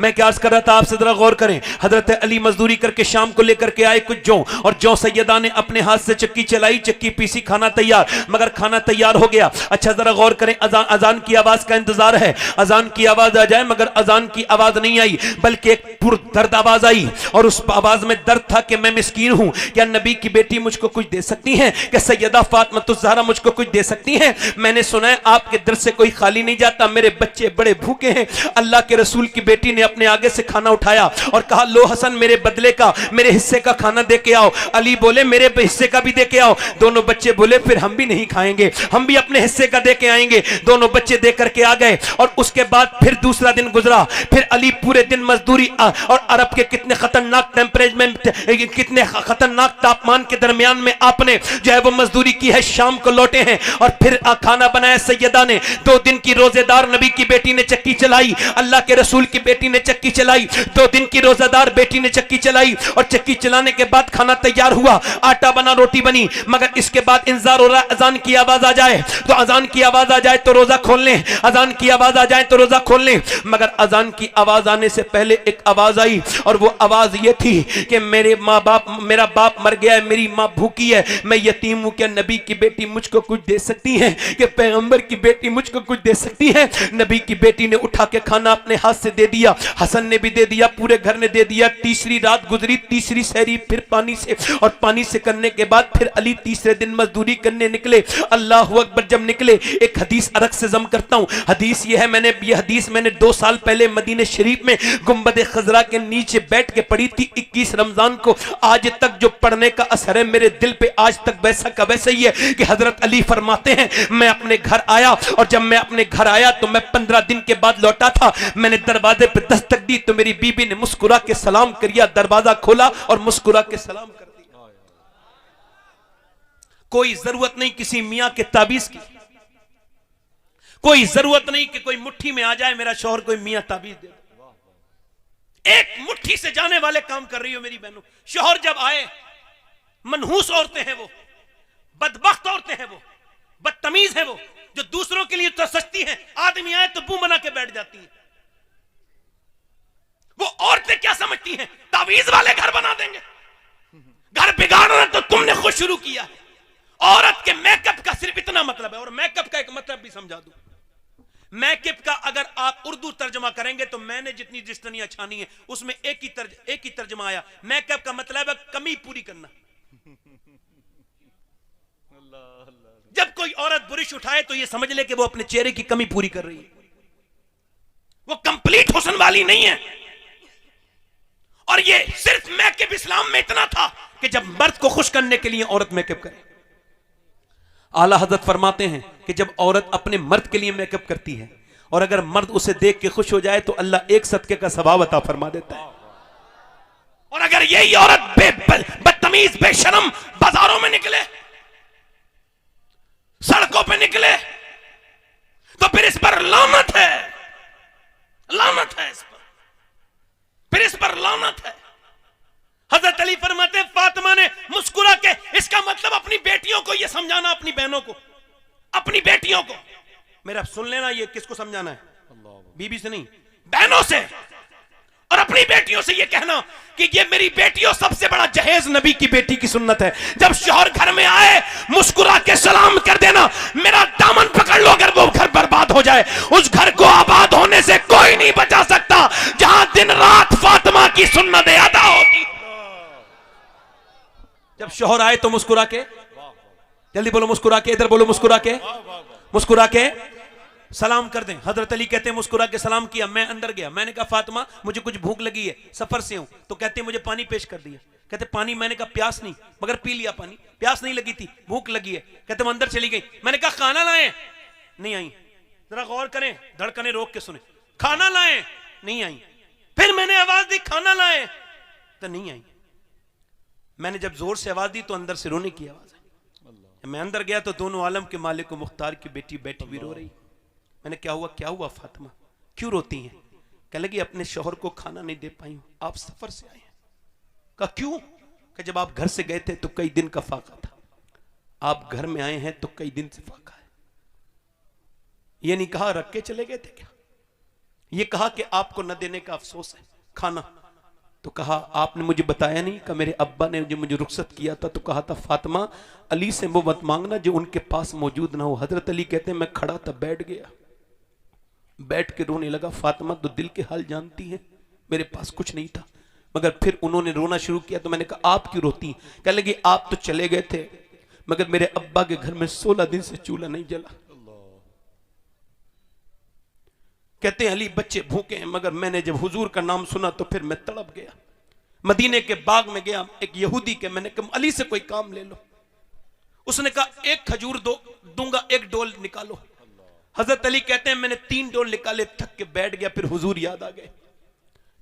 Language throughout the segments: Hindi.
मैं क्या अर्ज कर रहा था आपसे, जरा गौर करें। हजरत अली मजदूरी करके शाम को लेकर के आए कुछ जौ, और जौ सैयदा ने अपने हाथ से चक्की चलाई, चक्की पीसी, खाना तैयार। मगर खाना तैयार हो गया। अच्छा जरा गौर करें, अजान की आवाज का इंतजार है, अजान की आवाज आ जाए, मगर अजान की आवाज नहीं आई, बल्कि एक पुरदर्द आवाज आई। और उस आवाज में दर्द था कि मैं मिस्कीन हूं, क्या नबी की बेटी मुझको कुछ दे सकती है? क्या सैयदा फातिमा ज़हरा मुझको कुछ दे सकती हैं? मैंने सुना है आपके दर से कोई खाली नहीं जाता, मेरे बच्चे बड़े भूखे हैं। अल्लाह के रसूल की बेटी ने अपने आगे से खाना उठाया और कहा, लो हसन मेरे बदले का, मेरे हिस्से का खाना दे के आओ। अली बोले मेरे हिस्से का भी दे के आओ। दोनों बच्चे बोले फिर हम भी नहीं खाएंगे, हम भी अपने हिस्से का दे के आएंगे। दोनों बच्चे दे करके आ गए। और उसके बाद फिर दूसरा दिन गुजरा। फिर अली पूरे दिन मजदूरी और अरब के कितने खतरनाक टेम्परेचर, कितने खतरनाक तापमान के दरमियान में आपने जो है वो मजदूरी की है, शाम को लौटे हैं। और फिर खाना बनाया सैयदा ने। 2 दिन की रोजेदार नबी की बेटी ने चक्की चलाई, अल्लाह के रसूल की बेटी ने चक्की चलाई। 2 दिन की रोजेदार बेटी ने चक्की चलाई। और चक्की चलाने के बाद खाना तैयार हुआ, आटा बना, रोटी बनी। मगर इसके बाद इंतजार हो रहा, अजान की आवाज आ जाए तो, अजान की आवाज आ जाए तो रोजा खोल लें, अजान की आवाज आ जाए तो रोजा खोल लें। मगर अजान की आवाज आने से पहले एक आवाज आई, और वो आवाज ये थी कि मेरे माँ बाप, मेरा बाप मर गया है, मेरी माँ भूखी है, मैं यतीम हूं, क्या नबी की बेटी मुझको कुछ दे सकती है? कि पैगंबर की बेटी मुझको कुछ दे सकती है? नबी की बेटी ने उठा के खाना अपने हाथ से दे दिया, हसन ने भी दे दिया, पूरे घर ने दे दिया। तीसरी रात गुजरी, तीसरी सहरी फिर पानी से, और पानी से करने के बाद फिर अली तीसरे दिन मजदूरी करने निकले। अल्लाह अकबर। जब निकले, एक हदीस अर्क से जम करता हूं। हदीस ये है, ये हदीस मैंने 2 साल पहले मदीने शरीफ में गुंबद खजरा के नीचे बैठ के पढ़ी थी 21 रमजान को। आज तक जो पढ़ने का असर है मेरे दिल पे आज तक वैसा का वैसा ही है कि हजरत अली फरमाते हैं, मैं अपने घर आया, और जब मैं अपने घर आया तो मैं 15 दिन के बाद लौटा था। मैंने दरवाजे पे दस्तक दी तो मेरी बीबी ने मुस्कुरा के सलाम किया, दरवाजा खोला और मुस्कुरा के सलाम कर दिया। कोई जरूरत नहीं किसी मियां के ताबीज की, कोई जरूरत नहीं कि कोई मुट्ठी में आ जाए मेरा शौहर, कोई मियां ताबीज दे। एक मुट्ठी से जाने वाले काम कर रही हो मेरी बहनों। शौहर जब आए, मनहूस औरतें हैं वो, बदबख्त औरतें हैं वो, बदतमीज हैं वो, जो दूसरों के लिए तो सस्ती हैं, आदमी आए तो मुंह बना के बैठ जाती हैं। वो औरतें क्या समझती हैं, तावीज वाले घर बना देंगे। घर बिगाड़ना तो तुमने खुद शुरू किया है। औरत के मेकअप का सिर्फ इतना मतलब है, और मेकअप का एक मतलब भी समझा दूं। मेकअप का अगर आप उर्दू तर्जमा करेंगे तो मैंने जितनी जिस्तनियां छानी है उसमें एक ही तर्जमा आया। मेकअप का मतलब है कमी पूरी करना। जब कोई औरत बुरिश उठाए तो ये समझ ले कि वो अपने चेहरे की कमी पूरी कर रही है, वो कंप्लीट हुस्न वाली नहीं है। और ये सिर्फ मेकअप इस्लाम में इतना था कि जब मर्द को खुश करने के लिए औरत मेकअप करे। आला हजरत फरमाते हैं कि जब औरत अपने मर्द के लिए मेकअप करती है और अगर मर्द उसे देख के खुश हो जाए तो अल्लाह एक सदके का सवाब अता फरमा देता है। और अगर यही औरत बदतमीज बेशरम बाजारों में निकले, सड़कों पे निकले, तो फिर इस पर लानत है, लानत है इस पर, फिर इस पर लानत है। हजरत अली फरमाते हैं, फातिमा ने मुस्कुरा के, इसका मतलब अपनी बेटियों को यह समझाना, अपनी बहनों को, अपनी बेटियों को, मेरा सुन लेना, ये किसको समझाना है? बीबी से नहीं, बहनों से, और अपनी बेटियों से ये कहना कि ये मेरी बेटियों, सबसे बड़ा जहेज नबी की बेटी की सुन्नत है। जब शौहर घर में आए मुस्कुरा के सलाम कर देना, मेरा दामन पकड़ लो, अगर वो घर बर्बाद हो जाए, उस घर को आबाद होने से कोई नहीं बचा सकता जहां दिन रात फातिमा की सुन्नत अदा होगी। जब शौहर आए तो मुस्कुरा के, जल्दी बोलो मुस्कुरा के, इधर बोलो मुस्कुरा के, मुस्कुरा के सलाम कर दें। हजरत अली कहते हैं मुस्कुरा के सलाम किया, मैं अंदर गया, मैंने कहा फातिमा मुझे कुछ भूख लगी है, सफर से हूं। तो कहते हैं मुझे पानी पेश कर दिया। कहते पानी, मैंने कहा प्यास नहीं, मगर पी लिया पानी, प्यास नहीं लगी थी, भूख लगी है। कहते मैं अंदर चली गई, मैंने कहा खाना लाएं, नहीं आई। जरा गौर करें, धड़कने रोक के सुने, खाना लाएं, नहीं आई। फिर मैंने आवाज दी खाना लाएं, तो नहीं आई। मैंने जब जोर से आवाज दी तो अंदर से रोने की आवाज है। मैं अंदर गया तो दोनों आलम के मालिक मुख्तार की बेटी बैठी भी रो रही। मैंने क्या हुआ, क्या हुआ फातिमा, क्यों रोती हैं? कह लगी अपने शौहर को खाना नहीं दे पाई हूं, आप सफर से आए हैं। कहा क्यों? कि जब आप घर से गए थे तो कई दिन का फाका था, आप घर में आए हैं तो कई दिन से फाका है। ये नहीं कहा रख के चले गए थे क्या, ये कहा कि आपको न देने का अफसोस है खाना। तो कहा आपने मुझे बताया नहीं कि मेरे अब्बा ने जो मुझे रुखसत किया था तो कहा था फातिमा अली से वो मत मांगना जो उनके पास मौजूद ना हो। हजरत अली कहते हैं मैं खड़ा था, बैठ गया, बैठ के रोने लगा। फातिमा तो दिल के हाल जानती है, मेरे पास कुछ नहीं था। मगर फिर उन्होंने रोना शुरू किया तो मैंने कहा आप क्यों रोती? कहने लगी आप तो चले गए थे मगर मेरे अब्बा के घर में 16 दिन से चूल्हा नहीं जला। कहते हैं अली बच्चे भूखे हैं, मगर मैंने जब हुजूर का नाम सुना तो फिर मैं तड़प गया। मदीने के बाग में गया, एक यहूदी के मैंने कहा अली से कोई काम ले लो। उसने कहा एक खजूर दूंगा, एक डोल निकालो। हजरत अली कहते हैं मैंने 3 डोल निकाले, थक के बैठ गया। फिर हुजूर याद आ गए।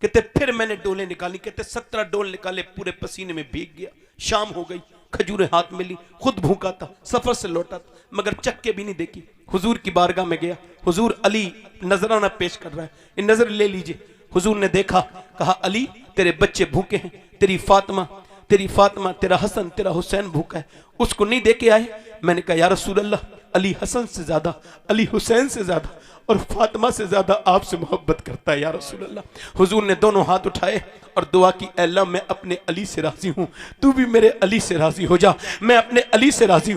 कहते फिर मैंने डोले निकाली, कहते 17 डोल निकाले, पूरे पसीने में भीग गया। शाम हो गई, खजूरें हाथ में ली, खुद भूखा था, सफर से लौटा था, मगर चक्के भी नहीं देखी। हुजूर की बारगाह में गया, हुजूर अली नजराना पेश कर रहा है, इन नजर ले लीजिए। हुजूर ने देखा, कहा अली तेरे बच्चे भूखे हैं, तेरी फातिमा, तेरा हसन, तेरा हुसैन भूखा है, उसको नहीं दे के आए? मैंने कहा या रसूल अल्लाह, अली हसन से ज्यादा, अली हुसैन से ज्यादा और फातिमा से ज्यादा आपसे मोहब्बत करता है या रसूल अल्लाह। हुजूर ने दोनों हाथ उठाए और दुआ की, अल्लाह मैं अपने अली से राजी हूं, तू भी मेरे अली से राजी हो जा, मैं अपने अली से राजी हूं।